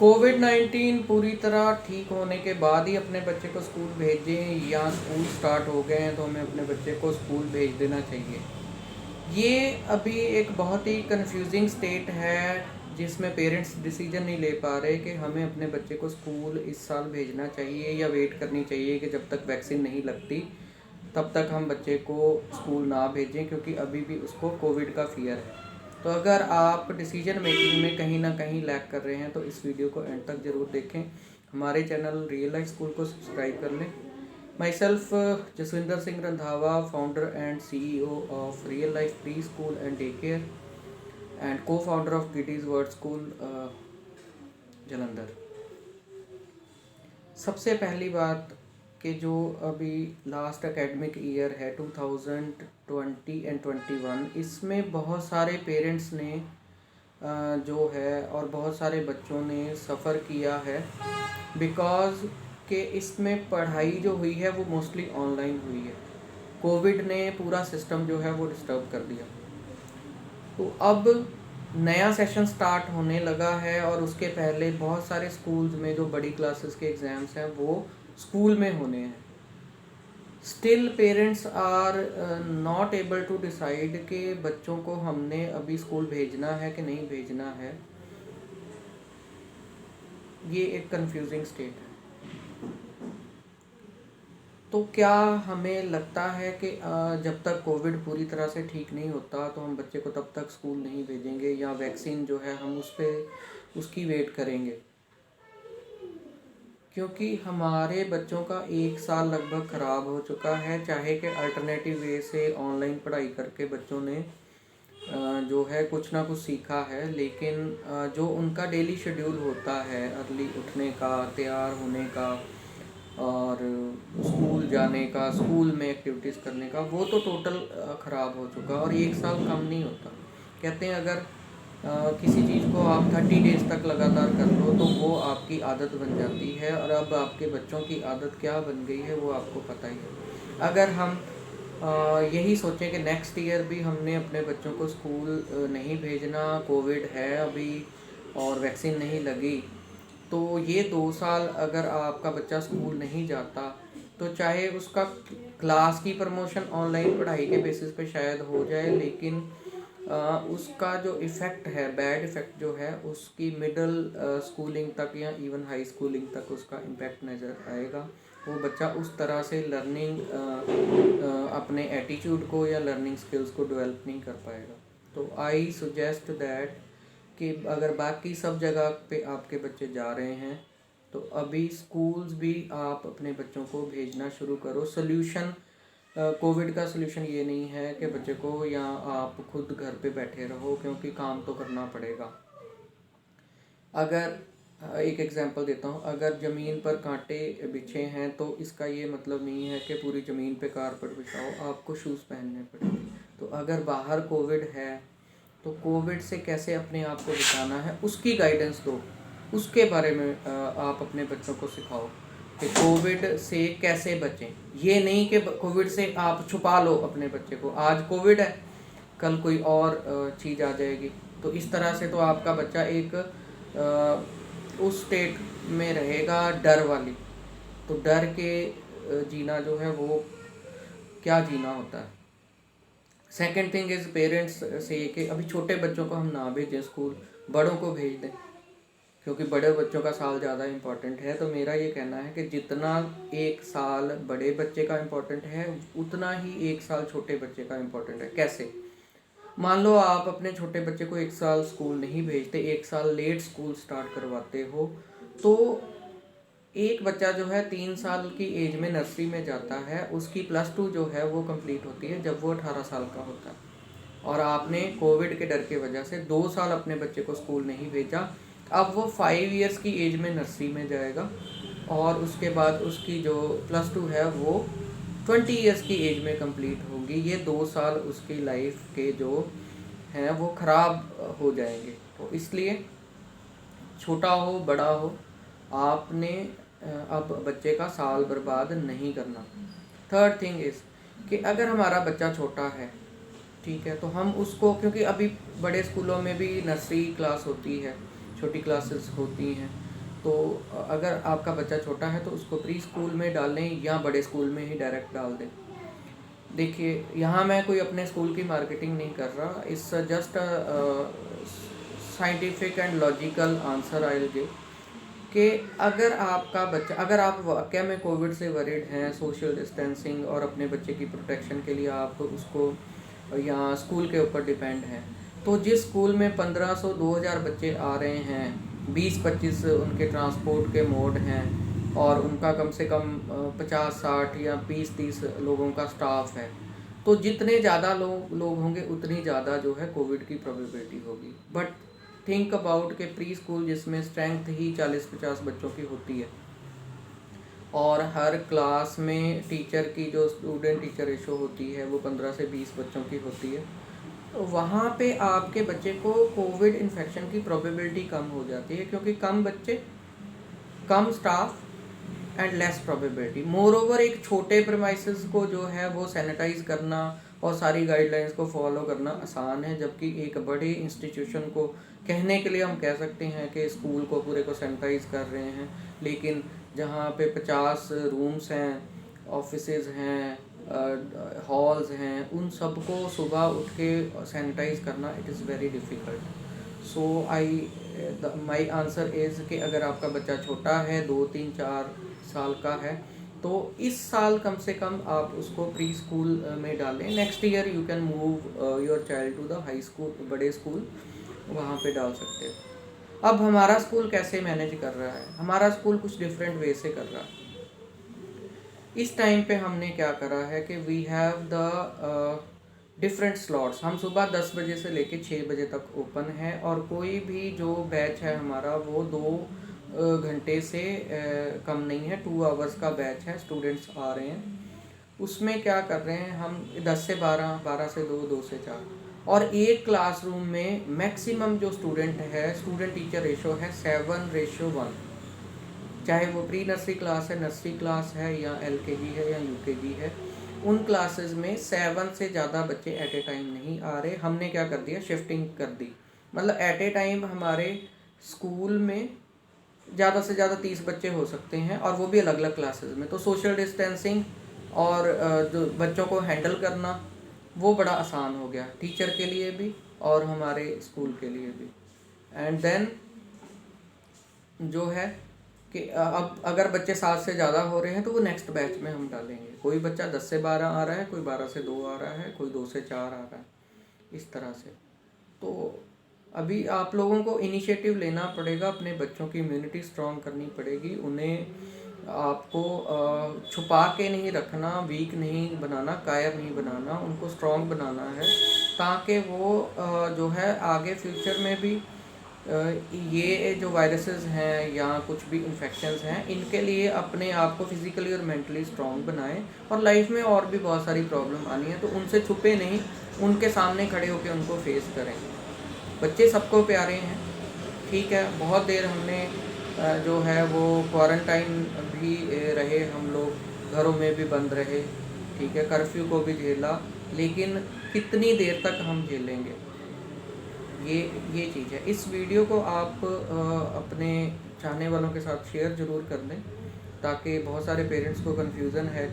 कोविड-19 पूरी तरह ठीक होने के बाद ही अपने बच्चे को स्कूल भेजें या स्कूल स्टार्ट हो गए हैं तो हमें अपने बच्चे को स्कूल भेज देना चाहिए। ये अभी एक बहुत ही कन्फ्यूजिंग स्टेट है जिसमें पेरेंट्स डिसीजन नहीं ले पा रहे कि हमें अपने बच्चे को स्कूल इस साल भेजना चाहिए या वेट करनी चाहिए कि जब तक वैक्सीन नहीं लगती तब तक हम बच्चे को स्कूल ना भेजें, क्योंकि अभी भी उसको कोविड का फियर है। तो अगर आप डिसीजन मेकिंग में कहीं ना कहीं लैग कर रहे हैं तो इस वीडियो को एंड तक ज़रूर देखें। हमारे चैनल रियल लाइफ स्कूल को सब्सक्राइब कर लें। Myself Jaswinder Singh Randhawa, founder and CEO of real life pre school and day care and co founder of kiddies world school Jalandhar. सबसे पहली बात कि जो अभी लास्ट एकेडमिक ईयर है 2020 एंड 21, इसमें बहुत सारे पेरेंट्स ने जो है और बहुत सारे बच्चों ने सफ़र किया है, बिकॉज़ कि इसमें पढ़ाई जो हुई है वो मोस्टली ऑनलाइन हुई है। कोविड ने पूरा सिस्टम जो है वो डिस्टर्ब कर दिया। तो अब नया सेशन स्टार्ट होने लगा है और उसके पहले बहुत सारे स्कूल्स में जो बड़ी क्लासेस के एग्ज़ाम्स हैं वो स्कूल में होने हैं। Still parents are not able to decide कि बच्चों को हमने अभी स्कूल भेजना है कि नहीं भेजना है। ये एक कंफ्यूजिंग स्टेट है। तो क्या हमें लगता है कि जब तक कोविड पूरी तरह से ठीक नहीं होता तो हम बच्चे को तब तक स्कूल नहीं भेजेंगे, या वैक्सीन जो है हम उसकी वेट करेंगे? क्योंकि हमारे बच्चों का 1 साल लगभग ख़राब हो चुका है, चाहे कि अल्टरनेटिव वे से ऑनलाइन पढ़ाई करके बच्चों ने जो है कुछ ना कुछ सीखा है, लेकिन जो उनका डेली शेड्यूल होता है अर्ली उठने का, तैयार होने का और स्कूल जाने का, स्कूल में एक्टिविटीज़ करने का, वो तो टोटल ख़राब हो चुका। और 1 साल कम नहीं होता। कहते हैं अगर किसी चीज़ को आप 30 डेज़ तक लगातार कर लो तो वो आपकी आदत बन जाती है, और अब आपके बच्चों की आदत क्या बन गई है वो आपको पता ही है। अगर हम यही सोचें कि नेक्स्ट ईयर भी हमने अपने बच्चों को स्कूल नहीं भेजना, कोविड है अभी और वैक्सीन नहीं लगी, तो ये 2 साल अगर आपका बच्चा स्कूल नहीं जाता तो चाहे उसका क्लास की प्रमोशन ऑनलाइन पढ़ाई के बेसिस पे शायद हो जाए, लेकिन उसका जो इफ़ेक्ट है, बैड इफ़ेक्ट जो है, उसकी मिडिल स्कूलिंग तक या इवन हाई स्कूलिंग तक उसका इम्पेक्ट नज़र आएगा। वो बच्चा उस तरह से लर्निंग अपने एटीट्यूड को या लर्निंग स्किल्स को डेवलप नहीं कर पाएगा। तो आई सुजेस्ट दैट कि अगर बाकी सब जगह पे आपके बच्चे जा रहे हैं तो अभी स्कूल्स भी आप अपने बच्चों को भेजना शुरू करो। सोल्यूशन कोविड का सोल्यूशन ये नहीं है कि बच्चे को या आप खुद घर पे बैठे रहो, क्योंकि काम तो करना पड़ेगा। अगर एक एग्जांपल देता हूँ, अगर ज़मीन पर कांटे बिछे हैं तो इसका ये मतलब नहीं है कि पूरी ज़मीन पे कारपेट बिछाओ, आपको शूज़ पहनने पड़ेंगे। तो अगर बाहर कोविड है तो कोविड से कैसे अपने आप को बचाना है उसकी गाइडेंस दो, उसके बारे में आप अपने बच्चों को सिखाओ कि कोविड से कैसे बचें। ये नहीं कि कोविड से आप छुपा लो अपने बच्चे को, आज कोविड है कल कोई और चीज़ आ जाएगी, तो इस तरह से तो आपका बच्चा एक उस स्टेट में रहेगा डर वाली। तो डर के जीना जो है वो क्या जीना होता है। सेकेंड थिंग इज़ पेरेंट्स से कि अभी छोटे बच्चों को हम ना भेजें स्कूल, बड़ों को भेज दें, क्योंकि बड़े बच्चों का साल ज़्यादा इम्पॉर्टेंट है। तो मेरा ये कहना है कि जितना 1 साल बड़े बच्चे का इम्पॉर्टेंट है उतना ही 1 साल छोटे बच्चे का इम्पॉर्टेंट है। कैसे? मान लो आप अपने छोटे बच्चे को 1 साल स्कूल नहीं भेजते, 1 साल लेट स्कूल स्टार्ट करवाते हो, तो एक बच्चा जो है 3 साल की एज में नर्सरी में जाता है, उसकी +2 जो है वो कंप्लीट होती है जब वो 18 साल का होता है, और आपने कोविड के डर के वजह से 2 साल अपने बच्चे को स्कूल नहीं भेजा। अब वो 5 इयर्स की एज में नर्सरी में जाएगा और उसके बाद उसकी जो +2 है वो 20 इयर्स की एज में कंप्लीट होगी। ये 2 साल उसकी लाइफ के जो हैं वो ख़राब हो जाएंगे। तो इसलिए छोटा हो बड़ा हो, आपने अब बच्चे का साल बर्बाद नहीं करना। थर्ड थिंग इज़ कि अगर हमारा बच्चा छोटा है, ठीक है, तो हम उसको, क्योंकि अभी बड़े स्कूलों में भी नर्सरी क्लास होती है, छोटी क्लासेस होती हैं, तो अगर आपका बच्चा छोटा है तो उसको प्री स्कूल में डालें या बड़े स्कूल में ही डायरेक्ट डाल दें। देखिए, यहाँ मैं कोई अपने स्कूल की मार्केटिंग नहीं कर रहा, it's just scientific and logical answer I will give कि अगर आप वाकई में कोविड से वरीड हैं, सोशल डिस्टेंसिंग और अपने बच्चे की प्रोटेक्शन के लिए आप उसको या स्कूल के ऊपर डिपेंड हैं, तो जिस स्कूल में 1500 2000 बच्चे आ रहे हैं, 20-25 उनके ट्रांसपोर्ट के मोड हैं और उनका कम से कम 50-60 या 20-30 लोगों का स्टाफ है, तो जितने ज़्यादा लोग होंगे उतनी ज़्यादा जो है कोविड की प्रोबेबिलिटी होगी। बट थिंक अबाउट के प्री स्कूल जिसमें स्ट्रेंथ ही 40-50 बच्चों की होती है और हर क्लास में टीचर की जो स्टूडेंट टीचर रेशो होती है वो 15 से 20 बच्चों की होती है, तो वहाँ पे आपके बच्चे को कोविड इन्फेक्शन की प्रोबेबिलिटी कम हो जाती है, क्योंकि कम बच्चे, कम staff and less probability. Moreover एक छोटे प्रेमाइसेस को जो है वो सैनिटाइज करना और सारी गाइडलाइंस को फॉलो करना आसान है, जबकि एक बड़े इंस्टीट्यूशन को कहने के लिए हम कह सकते हैं कि स्कूल को पूरे को सैनिटाइज कर रहे हैं, लेकिन जहाँ पे 50 रूम्स हैं, ऑफिसेज हैं, हॉल्स हैं, उन सबको सुबह उठ के सैनिटाइज करना it is very difficult. So my answer is कि अगर आपका बच्चा छोटा है, 2-3-4 साल का है, तो इस साल कम से कम आप उसको प्री स्कूल में डालें। Next year you can move your child to the high school, बड़े स्कूल, वहाँ पे डाल सकते हो। अब हमारा स्कूल कैसे मैनेज कर रहा है? हमारा स्कूल कुछ डिफरेंट वे से कर रहा है। इस टाइम पे हमने क्या करा है कि we have the different slots. हम सुबह 10 बजे से लेके 6 बजे तक ओपन है और कोई भी जो बैच है हमारा वो 2 घंटे से कम नहीं है, 2 आवर्स का बैच है। स्टूडेंट्स आ रहे हैं, उसमें क्या कर रहे हैं हम 10 से 12, 12 से 2, 2 से 4, और एक क्लासरूम में मैक्सिमम जो स्टूडेंट है, स्टूडेंट टीचर रेशो है 7:1, चाहे वो प्री नर्सरी क्लास है, नर्सरी क्लास है या LKG है या UKG है, उन क्लासेस में 7 से ज़्यादा बच्चे एट ए टाइम नहीं आ रहे। हमने क्या कर दिया, शिफ्टिंग कर दी, मतलब एट ए टाइम हमारे स्कूल में ज़्यादा से ज़्यादा 30 बच्चे हो सकते हैं और वो भी अलग अलग क्लासेस में। तो सोशल डिस्टेंसिंग और जो बच्चों को हैंडल करना वो बड़ा आसान हो गया, टीचर के लिए भी और हमारे स्कूल के लिए भी। एंड देन जो है कि अब अगर बच्चे 7 से ज़्यादा हो रहे हैं तो वो नेक्स्ट बैच में हम डालेंगे। कोई बच्चा 10 से 12 आ रहा है, कोई 12 से 2 आ रहा है, कोई 2 से 4 आ रहा है, इस तरह से। तो अभी आप लोगों को इनिशिएटिव लेना पड़ेगा, अपने बच्चों की इम्यूनिटी स्ट्रॉन्ग करनी पड़ेगी। उन्हें आपको छुपा के नहीं रखना, वीक नहीं बनाना, कायर नहीं बनाना, उनको स्ट्रॉन्ग बनाना है, ताकि वो जो है आगे फ्यूचर में भी ये जो वायरसेस हैं या कुछ भी इन्फेक्शंस हैं, इनके लिए अपने आप को फिज़िकली और मेंटली स्ट्रॉन्ग बनाएं। और लाइफ में और भी बहुत सारी प्रॉब्लम आनी है, तो उनसे छुपे नहीं, उनके सामने खड़े होकर उनको फेस करें। बच्चे सबको प्यारे हैं, ठीक है। बहुत देर हमने जो है वो क्वारंटाइन भी रहे, हम लोग घरों में भी बंद रहे, ठीक है, कर्फ्यू को भी झेला, लेकिन कितनी देर तक हम झेलेंगे, ये चीज़ है। इस वीडियो को आप अपने चाहने वालों के साथ शेयर ज़रूर कर दें, ताकि बहुत सारे पेरेंट्स को कन्फ्यूज़न है कि